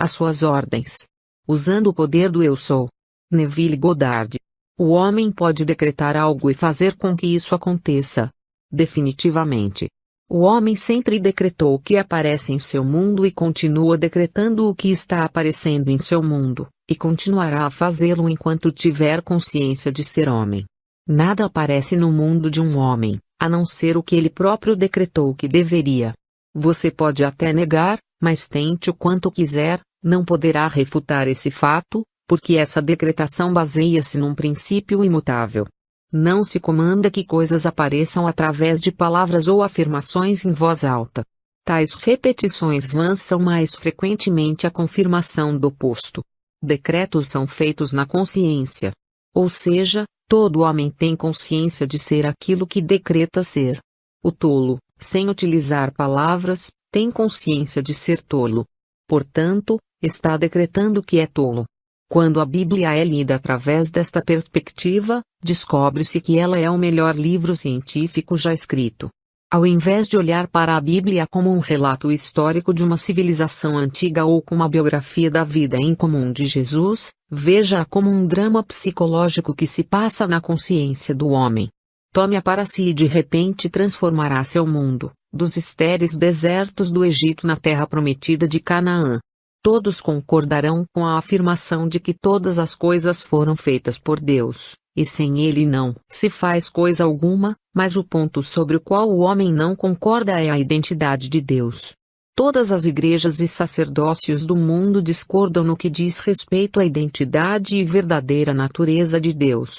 às suas ordens. Usando o poder do eu sou. Neville Goddard. O homem pode decretar algo e fazer com que isso aconteça. Definitivamente. O homem sempre decretou o que aparece em seu mundo e continua decretando o que está aparecendo em seu mundo, e continuará a fazê-lo enquanto tiver consciência de ser homem. Nada aparece no mundo de um homem, a não ser o que ele próprio decretou que deveria. Você pode até negar, mas tente o quanto quiser, não poderá refutar esse fato, porque essa decretação baseia-se num princípio imutável. Não se comanda que coisas apareçam através de palavras ou afirmações em voz alta. Tais repetições vãs são mais frequentemente a confirmação do oposto. Decretos são feitos na consciência. Ou seja, todo homem tem consciência de ser aquilo que decreta ser. O tolo, sem utilizar palavras, tem consciência de ser tolo. Portanto, está decretando que é tolo. Quando a Bíblia é lida através desta perspectiva, descobre-se que ela é o melhor livro científico já escrito. Ao invés de olhar para a Bíblia como um relato histórico de uma civilização antiga ou como a biografia da vida em comum de Jesus, veja-a como um drama psicológico que se passa na consciência do homem. Tome-a para si e de repente transformará seu mundo, dos estéreis desertos do Egito na terra prometida de Canaã. Todos concordarão com a afirmação de que todas as coisas foram feitas por Deus, e sem Ele não se faz coisa alguma, mas o ponto sobre o qual o homem não concorda é a identidade de Deus. Todas as igrejas e sacerdócios do mundo discordam no que diz respeito à identidade e verdadeira natureza de Deus.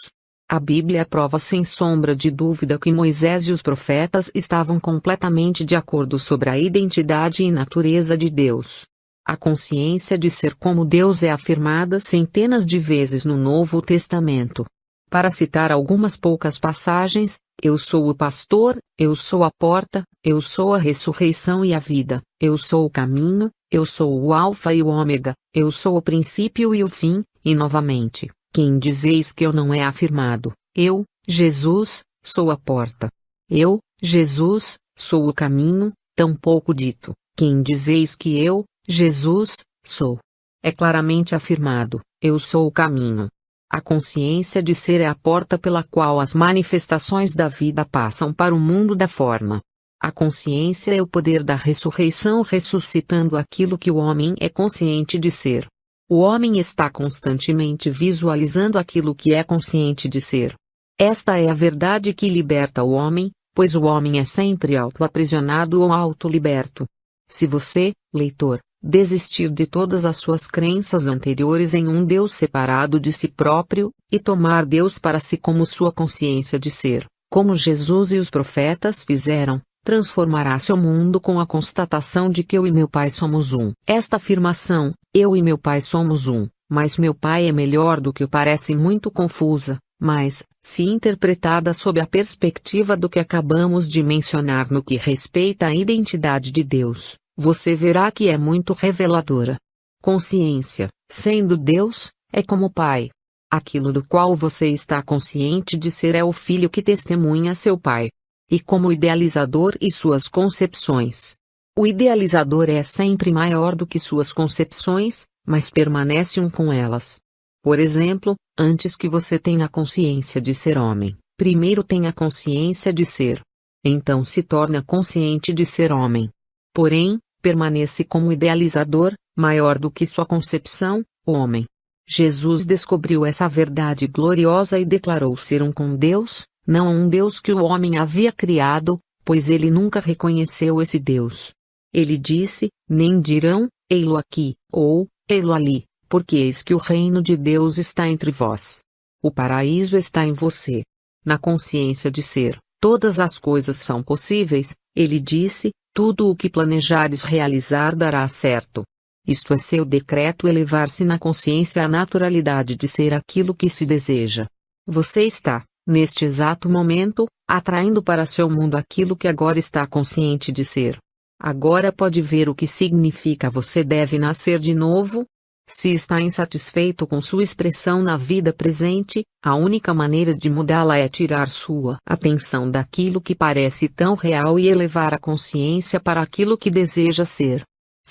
A Bíblia prova sem sombra de dúvida que Moisés e os profetas estavam completamente de acordo sobre a identidade e natureza de Deus. A consciência de ser como Deus é afirmada centenas de vezes no Novo Testamento. Para citar algumas poucas passagens, eu sou o pastor, eu sou a porta, eu sou a ressurreição e a vida, eu sou o caminho, eu sou o alfa e o ômega, eu sou o princípio e o fim, e novamente, quem dizeis que eu não é afirmado, eu, Jesus, sou a porta. Eu, Jesus, sou o caminho, tampouco dito, quem dizeis que eu, Jesus, sou. É claramente afirmado, eu sou o caminho. A consciência de ser é a porta pela qual as manifestações da vida passam para o mundo da forma. A consciência é o poder da ressurreição ressuscitando aquilo que o homem é consciente de ser. O homem está constantemente visualizando aquilo que é consciente de ser. Esta é a verdade que liberta o homem, pois o homem é sempre auto-aprisionado ou auto-liberto. Se você, leitor, desistir de todas as suas crenças anteriores em um Deus separado de si próprio, e tomar Deus para si como sua consciência de ser, como Jesus e os profetas fizeram, transformará seu mundo com a constatação de que eu e meu Pai somos um. Esta afirmação, eu e meu Pai somos um, mas meu Pai é melhor do que parece muito confusa, mas, se interpretada sob a perspectiva do que acabamos de mencionar no que respeita à identidade de Deus, você verá que é muito reveladora. Consciência, sendo Deus, é como Pai. Aquilo do qual você está consciente de ser é o filho que testemunha seu pai. E como idealizador e suas concepções. O idealizador é sempre maior do que suas concepções, mas permanece um com elas. Por exemplo, antes que você tenha consciência de ser homem, primeiro tenha consciência de ser. Então se torna consciente de ser homem. Porém, permanece como idealizador, maior do que sua concepção, homem. Jesus descobriu essa verdade gloriosa e declarou ser um com Deus, não um Deus que o homem havia criado, pois ele nunca reconheceu esse Deus. Ele disse, nem dirão, ei-lo aqui, ou, ei-lo ali, porque eis que o reino de Deus está entre vós. O paraíso está em você. Na consciência de ser, todas as coisas são possíveis, ele disse, tudo o que planejares realizar dará certo. Isto é seu decreto elevar-se na consciência à naturalidade de ser aquilo que se deseja. Você está, neste exato momento, atraindo para seu mundo aquilo que agora está consciente de ser. Agora pode ver o que significa você deve nascer de novo? Se está insatisfeito com sua expressão na vida presente, a única maneira de mudá-la é tirar sua atenção daquilo que parece tão real e elevar a consciência para aquilo que deseja ser.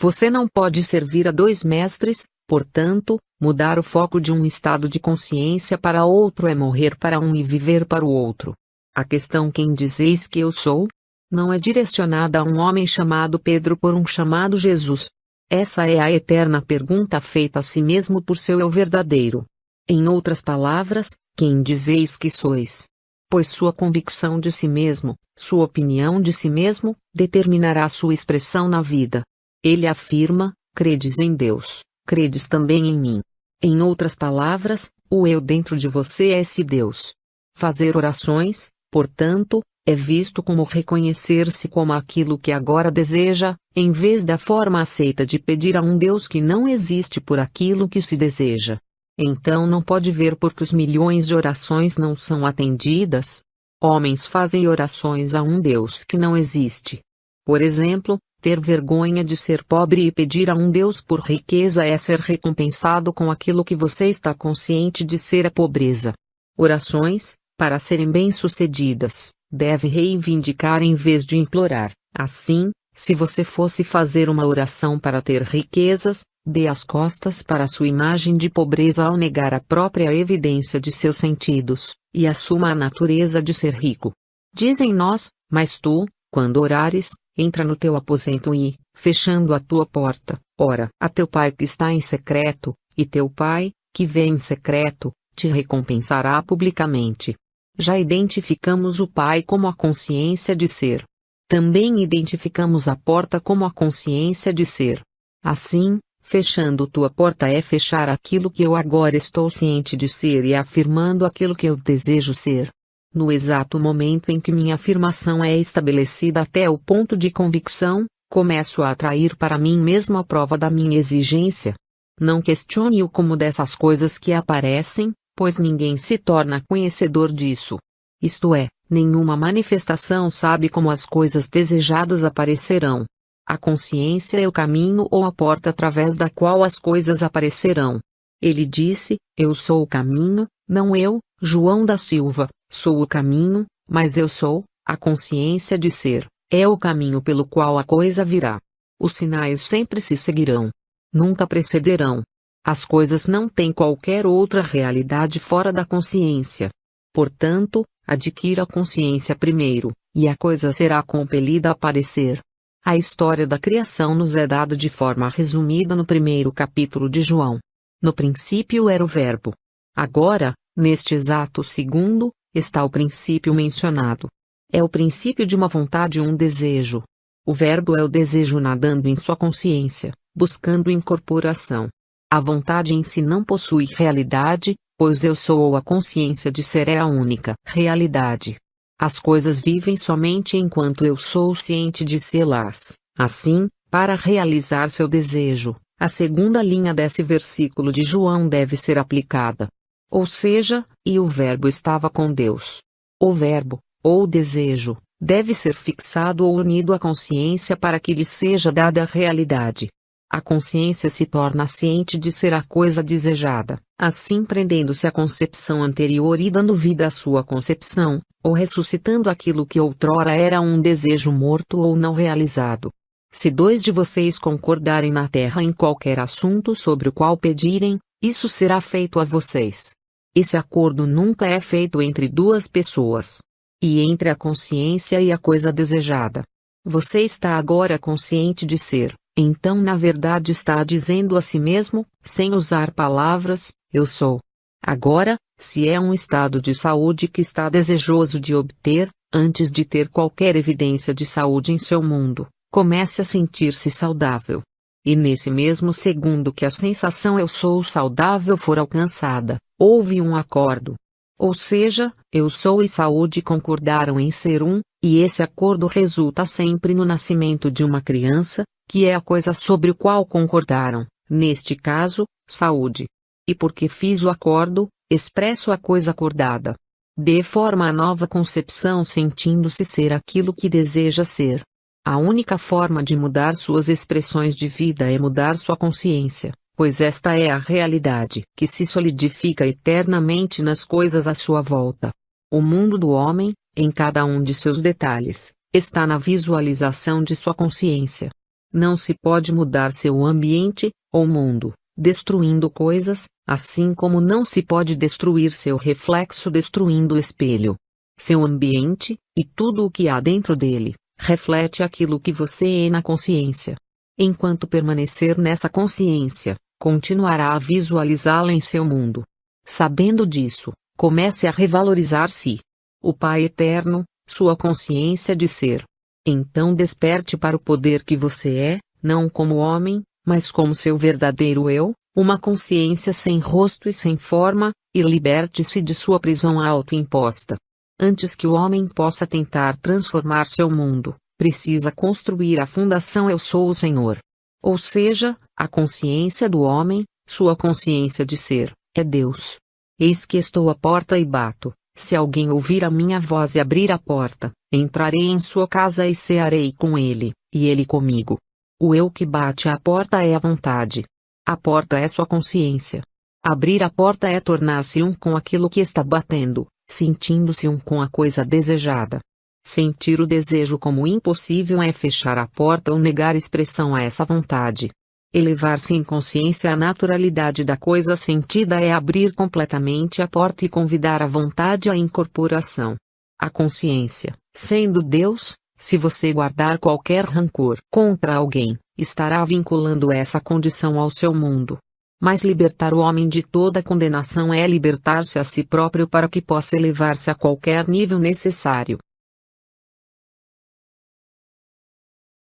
Você não pode servir a dois mestres, portanto, mudar o foco de um estado de consciência para outro é morrer para um e viver para o outro. A questão "quem dizeis que eu sou?" não é direcionada a um homem chamado Pedro por um chamado Jesus. Essa é a eterna pergunta feita a si mesmo por seu eu verdadeiro. Em outras palavras, quem dizeis que sois? Pois sua convicção de si mesmo, sua opinião de si mesmo, determinará sua expressão na vida. Ele afirma: credes em Deus, credes também em mim. Em outras palavras, o eu dentro de você é esse Deus. Fazer orações, portanto, é visto como reconhecer-se como aquilo que agora deseja, em vez da forma aceita de pedir a um Deus que não existe por aquilo que se deseja. Então não pode ver porque os milhões de orações não são atendidas. Homens fazem orações a um Deus que não existe. Por exemplo, ter vergonha de ser pobre e pedir a um Deus por riqueza é ser recompensado com aquilo que você está consciente de ser a pobreza. Orações, para serem bem-sucedidas, deve reivindicar em vez de implorar. Assim, se você fosse fazer uma oração para ter riquezas, dê as costas para sua imagem de pobreza ao negar a própria evidência de seus sentidos, e assuma a natureza de ser rico. Dizem nós, mas tu, quando orares, entra no teu aposento e, fechando a tua porta, ora a teu pai que está em secreto, e teu pai, que vê em secreto, te recompensará publicamente. Já identificamos o pai como a consciência de ser. Também identificamos a porta como a consciência de ser. Assim, fechando tua porta é fechar aquilo que eu agora estou ciente de ser e afirmando aquilo que eu desejo ser. No exato momento em que minha afirmação é estabelecida até o ponto de convicção, começo a atrair para mim mesmo a prova da minha exigência. Não questione o como dessas coisas que aparecem, pois ninguém se torna conhecedor disso. Isto é, nenhuma manifestação sabe como as coisas desejadas aparecerão. A consciência é o caminho ou a porta através da qual as coisas aparecerão. Ele disse: eu sou o caminho, não eu, João da Silva, sou o caminho, mas eu sou, a consciência de ser, é o caminho pelo qual a coisa virá. Os sinais sempre se seguirão. Nunca precederão. As coisas não têm qualquer outra realidade fora da consciência. Portanto, adquira a consciência primeiro, e a coisa será compelida a aparecer. A história da criação nos é dada de forma resumida no primeiro capítulo de João. No princípio era o Verbo. Agora, neste exato segundo, está o princípio mencionado. É o princípio de uma vontade e um desejo. O Verbo é o desejo nadando em sua consciência, buscando incorporação. A vontade em si não possui realidade, pois eu sou ou a consciência de ser é a única realidade. As coisas vivem somente enquanto eu sou ciente de sê-las. Assim, para realizar seu desejo, a segunda linha desse versículo de João deve ser aplicada. Ou seja, e o Verbo estava com Deus. O Verbo, ou desejo, deve ser fixado ou unido à consciência para que lhe seja dada a realidade. A consciência se torna ciente de ser a coisa desejada, assim prendendo-se à concepção anterior e dando vida à sua concepção, ou ressuscitando aquilo que outrora era um desejo morto ou não realizado. Se dois de vocês concordarem na terra em qualquer assunto sobre o qual pedirem, isso será feito a vocês. Esse acordo nunca é feito entre duas pessoas. E entre a consciência e a coisa desejada. Você está agora consciente de ser. Então na verdade está dizendo a si mesmo, sem usar palavras, eu sou. Agora, se é um estado de saúde que está desejoso de obter, antes de ter qualquer evidência de saúde em seu mundo, comece a sentir-se saudável. E nesse mesmo segundo que a sensação eu sou saudável for alcançada, houve um acordo. Ou seja, eu sou e saúde concordaram em ser um, e esse acordo resulta sempre no nascimento de uma criança, que é a coisa sobre o qual concordaram, neste caso, saúde. E porque fiz o acordo, expresso a coisa acordada. Dê forma à nova concepção sentindo-se ser aquilo que deseja ser. A única forma de mudar suas expressões de vida é mudar sua consciência, pois esta é a realidade que se solidifica eternamente nas coisas à sua volta. O mundo do homem, em cada um de seus detalhes, está na visualização de sua consciência. Não se pode mudar seu ambiente, ou mundo, destruindo coisas, assim como não se pode destruir seu reflexo destruindo o espelho. Seu ambiente, e tudo o que há dentro dele, reflete aquilo que você é na consciência. Enquanto permanecer nessa consciência, continuará a visualizá-la em seu mundo. Sabendo disso, comece a revalorizar-se. O Pai Eterno, sua consciência de ser. Então desperte para o poder que você é, não como homem, mas como seu verdadeiro eu, uma consciência sem rosto e sem forma, e liberte-se de sua prisão autoimposta. Antes que o homem possa tentar transformar seu mundo, precisa construir a fundação Eu Sou o Senhor. Ou seja, a consciência do homem, sua consciência de ser, é Deus. Eis que estou à porta e bato. Se alguém ouvir a minha voz e abrir a porta, entrarei em sua casa e cearei com ele, e ele comigo. O eu que bate à porta é a vontade. A porta é sua consciência. Abrir a porta é tornar-se um com aquilo que está batendo, sentindo-se um com a coisa desejada. Sentir o desejo como impossível é fechar a porta ou negar expressão a essa vontade. Elevar-se em consciência à naturalidade da coisa sentida é abrir completamente a porta e convidar a vontade à incorporação. A consciência, sendo Deus, se você guardar qualquer rancor contra alguém, estará vinculando essa condição ao seu mundo. Mas libertar o homem de toda condenação é libertar-se a si próprio para que possa elevar-se a qualquer nível necessário.